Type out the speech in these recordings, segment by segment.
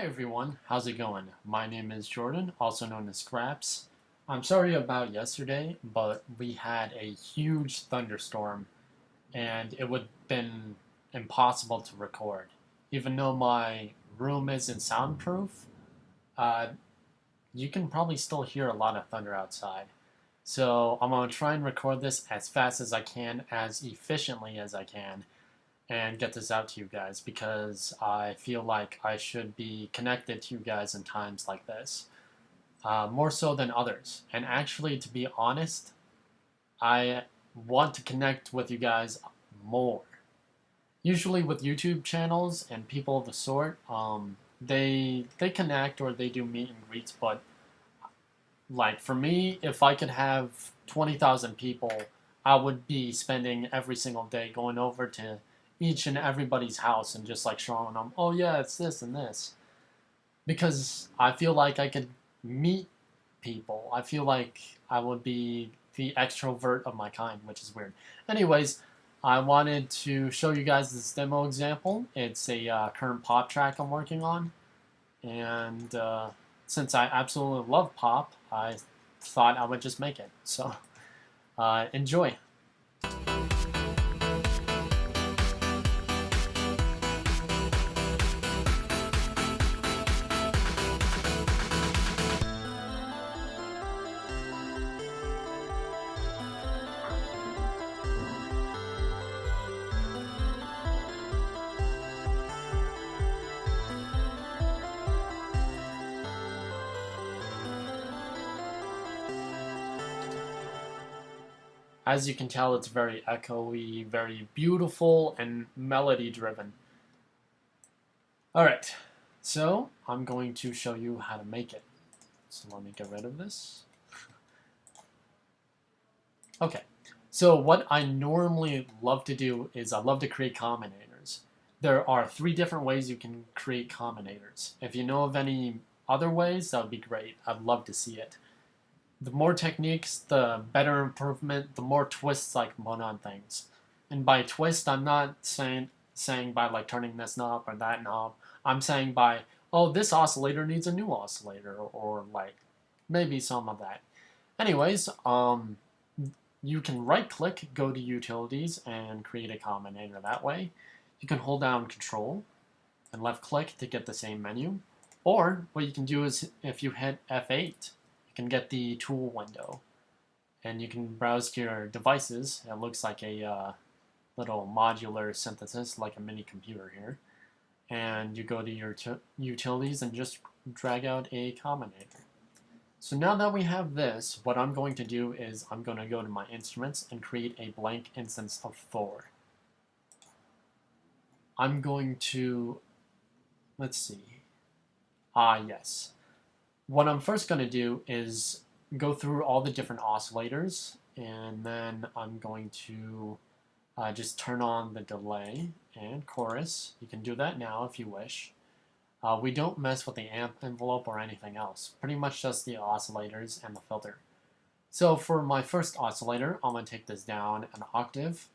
Hi everyone, how's it going? My name is Jordan, also known as Scraps. I'm sorry about yesterday, but we had a huge thunderstorm and it would have been impossible to record. Even though my room isn't soundproof, uh, you can probably still hear a lot of thunder outside. So I'm going to try and record this as fast as I can, as efficiently as I can, and get this out to you guys because I feel like I should be connected to you guys in times like this, more so than others. And actually, to be honest, I want to connect with you guys more. Usually with YouTube channels and people of the sort, they connect or they do meet and greets, but like for me, if I could have 20,000 people, I would be spending every single day going over to each and everybody's house and just like showing them, oh yeah, it's this and this. Because I feel like I could meet people. I feel like I would be the extrovert of my kind, which is weird. Anyways, I wanted to show you guys this demo example. It's a current pop track I'm working on. And since I absolutely love pop, I thought I would just make it. So enjoy. As you can tell, it's very echoey, very beautiful, and melody driven. Alright, so I'm going to show you how to make it. So let me get rid of this. Okay, so what I normally love to do is I love to create combinators. There are 3 different ways you can create combinators. If you know of any other ways, that would be great. I'd love to see it. The more techniques, the better improvement, the more twists I can put on things. And by twist, I'm not saying by like turning this knob or that knob. I'm saying by, oh, this oscillator needs a new oscillator, or like maybe some of that. Anyways, you can right-click, go to Utilities, and create a combinator that way. You can hold down Control and left-click to get the same menu. Or what you can do is if you hit F8, you can get the tool window. And you can browse to your devices. It looks like a little modular synthesis, like a mini computer here. And you go to your Utilities and just drag out a combinator. So now that we have this, what I'm going to do is I'm going to go to my instruments and create a blank instance of Thor. I'm going to, let's see, yes. What I'm first going to do is go through all the different oscillators, and then I'm going to just turn on the delay and chorus. You can do that now if you wish. We don't mess with the amp envelope or anything else, pretty much just the oscillators and the filter. So for my first oscillator, I'm going to take this down an octave.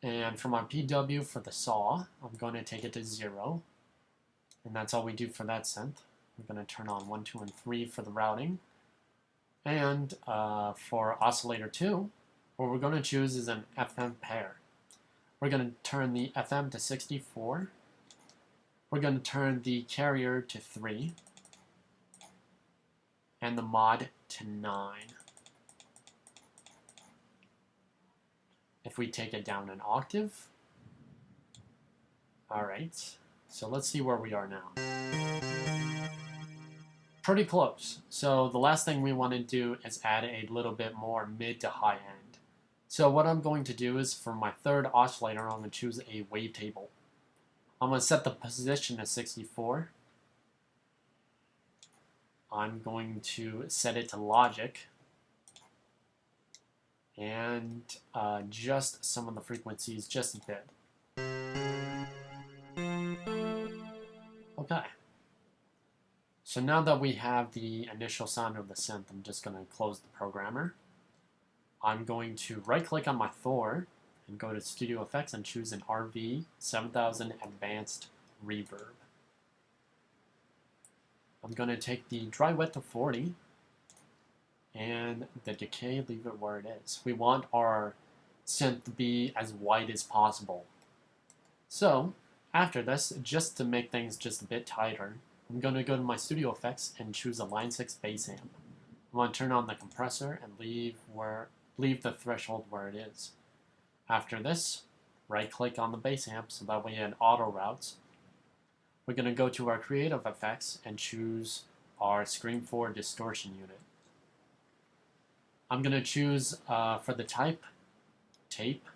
And for my PW for the saw, I'm going to take it to 0. And that's all we do for that synth. We're going to turn on 1, 2, and 3 for the routing. And for oscillator 2, what we're going to choose is an FM pair. We're going to turn the FM to 64. We're going to turn the carrier to 3 and the mod to 9. If we take it down an octave, alright, so let's see where we are now. Pretty close. So the last thing we want to do is add a little bit more mid to high end. So what I'm going to do is for my third oscillator, I'm going to choose a wavetable. I'm going to set the position to 64. I'm going to set it to logic and adjust some of the frequencies just a bit. Okay. So now that we have the initial sound of the synth, I'm just going to close the programmer. I'm going to right-click on my Thor and go to Studio Effects and choose an RV 7000 Advanced Reverb. I'm going to take the dry wet to 40 and the decay, leave it where it is. We want our synth to be as white as possible. So after this, just to make things just a bit tighter, I'm going to go to my studio effects and choose a Line 6 bass amp. I'm going to turn on the compressor and leave the threshold where it is. After this, right click on the bass amp so that way it auto routes. We're going to go to our creative effects and choose our Scream 4 distortion unit. I'm going to choose for the type, tape,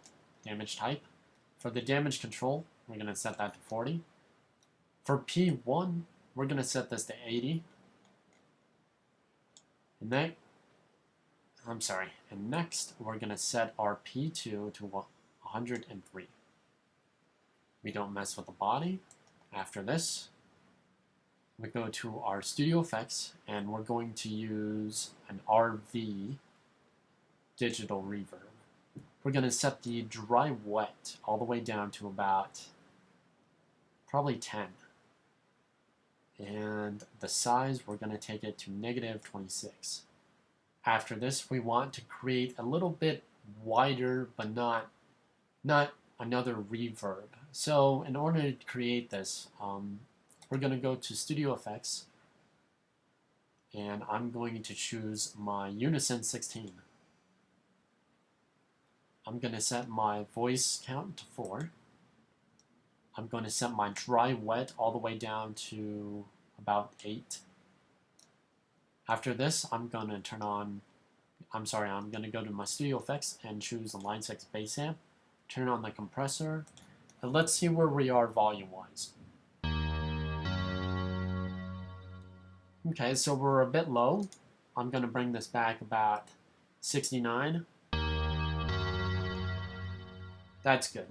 damage type. For the damage control, we're going to set that to 40. For P1, we're going to set this to 80. And next we're going to set our P2 to 103. We don't mess with the body. After this, we go to our studio effects and we're going to use an RV digital reverb. We're going to set the dry wet all the way down to about probably 10. And the size, we're going to take it to -26. After this, we want to create a little bit wider, but not another reverb. So in order to create this, we're going to go to Studio Effects, and I'm going to choose my Unison 16. I'm going to set my voice count to 4. I'm going to set my dry wet all the way down to about 8. After this, I'm going to go to my studio effects and choose the Line 6 bass amp, turn on the compressor, and let's see where we are volume-wise. Okay, so we're a bit low. I'm going to bring this back about 69. That's good.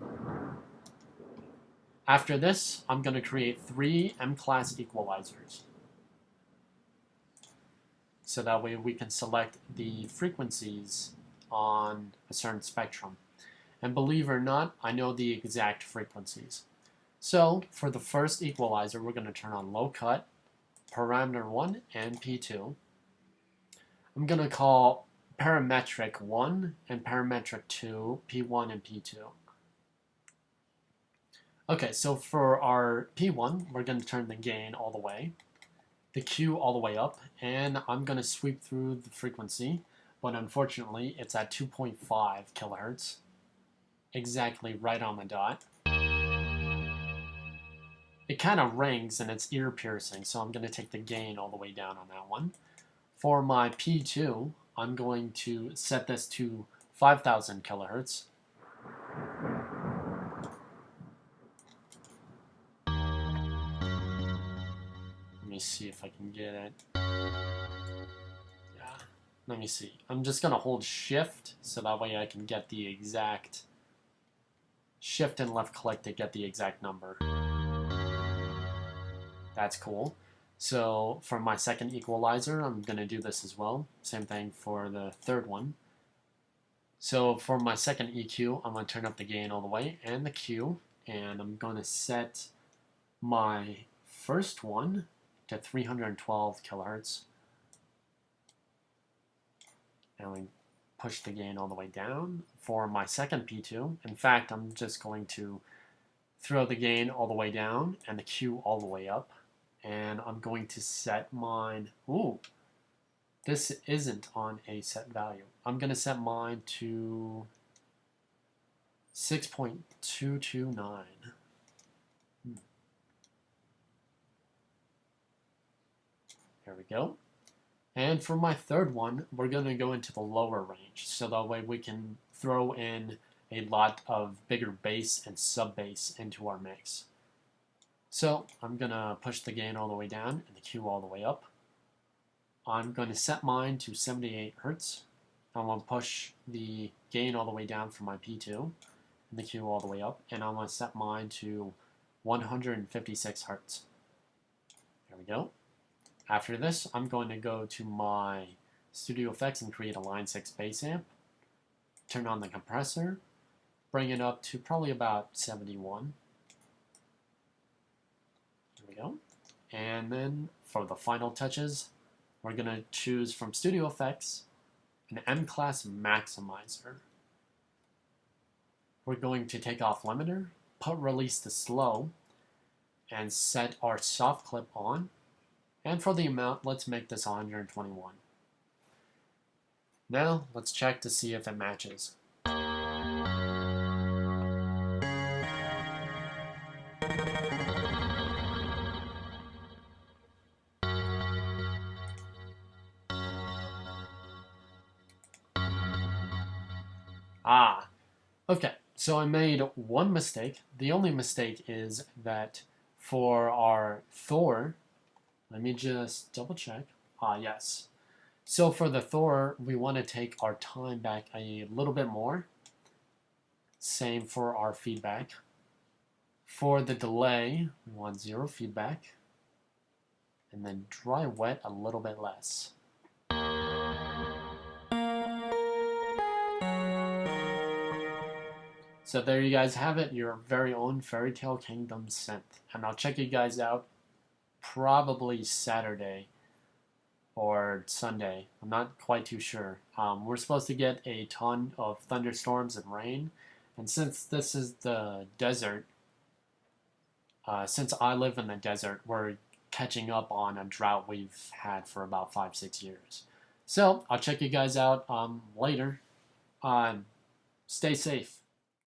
After this, I'm going to create 3 M-class equalizers. So that way we can select the frequencies on a certain spectrum. And believe it or not, I know the exact frequencies. So for the first equalizer, we're going to turn on low cut, parameter 1 and P2. I'm going to call parametric 1 and parametric 2 P1 and P2. Okay, so for our P1, we're going to turn the gain all the way, the Q all the way up, and I'm going to sweep through the frequency, but unfortunately it's at 2.5 kilohertz, exactly right on the dot. It kind of rings and it's ear piercing, so I'm going to take the gain all the way down on that one. For my P2, I'm going to set this to 5,000 kilohertz. Let me see if I can get it. Yeah, let me see. I'm just going to hold shift so that way I can get the exact shift and left click to get the exact number. That's cool. So for my second equalizer, I'm going to do this as well. Same thing for the third one. So for my second EQ, I'm going to turn up the gain all the way and the Q, and I'm going to set my first one to 312 kilohertz. And we push the gain all the way down. For my second P2, in fact, I'm just going to throw the gain all the way down and the Q all the way up. And I'm going to set mine, ooh, this isn't on a set value. I'm going to set mine to 6.229. There we go. And for my third one, we're going to go into the lower range, so that way we can throw in a lot of bigger bass and sub-bass into our mix. So I'm going to push the gain all the way down and the Q all the way up. I'm going to set mine to 78 Hertz. I'm going to push the gain all the way down for my P2 and the Q all the way up. And I'm going to set mine to 156 Hertz. There we go. After this, I'm going to go to my Studio Effects and create a Line 6 bass amp. Turn on the compressor. Bring it up to probably about 71. There we go. And then for the final touches, we're going to choose from Studio Effects an M-Class Maximizer. We're going to take off Limiter, put Release to Slow, and set our soft clip on. And for the amount, let's make this 121. Now, let's check to see if it matches. Ah, okay, so I made one mistake. The only mistake is that for our Thor, let me just double check. Ah, yes. So for the Thor, we want to take our time back a little bit more. Same for our feedback. For the delay, we want 0 feedback. And then dry wet a little bit less. So there you guys have it, your very own Fairy Tale Kingdom synth. And I'll check you guys out probably Saturday or Sunday. I'm not quite too sure. We're supposed to get a ton of thunderstorms and rain. And since this is the desert, since I live in the desert, we're catching up on a drought we've had for about 5-6 years. So I'll check you guys out later. Stay safe.